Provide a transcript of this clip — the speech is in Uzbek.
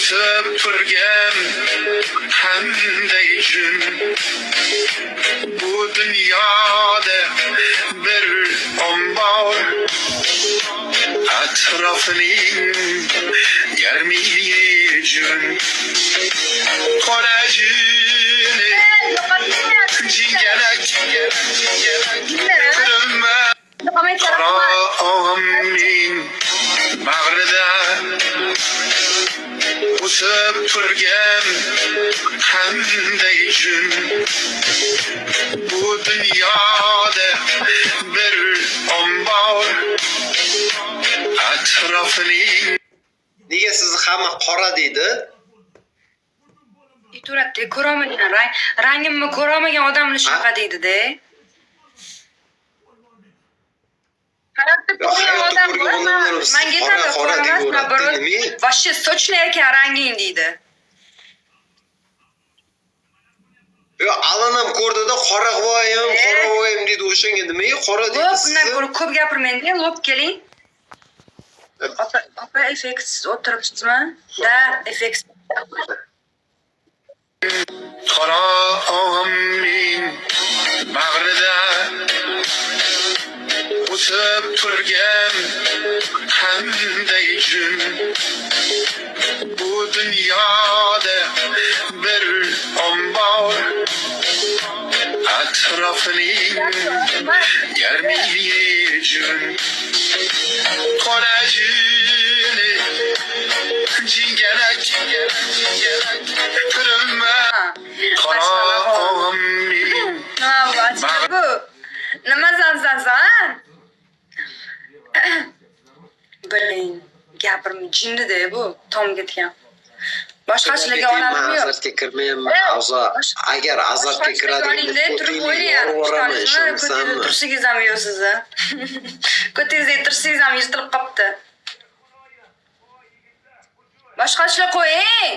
o'tib turgan qanday jun bu dunyoda bir ombor atrofining yarmi jun qora juni jingalak ko'rinma qora og'amning bag'rida o'sib turgan qanday jun bu dunyoda bir ombor atrofining. Nega sizni hamma qora deydi? Turatda ko'rolmagan rangimni ko'rolmagan odamni shunaqa deydi-da. Hayotda ko'rgan odam bor, menga aytadi ko'ramas, naborot, вообще sochli ekan ranging deydi. Yo, Alan ham ko'rdi-da, qora voyim, qora voyim dedi. O'shanga nimaga qora deydi? Bundan ko'ra ko'p gapirmang-da, lop keling. Opa, effektsiz o'tiribsizmi? Da, effektsiz. Qora og'amning bag'rida o'sib turgan qanday jun bu dunyoda bir ombor atrofining yarmi jun qora juni jingalak ko'rinma qora og'amning Bu nima zanzan? Biling, gapirim jinni-da bu, tom ketgan. Boshqachilarga oladimi yo'q? Azartga kirmayman. Agar azartga kiradigan turib qo'ying. Tursigingiz ham yo'q sizni. Ko'tingizda tursigingiz ham yirtilib qopti. Boshqachilar qo'ying.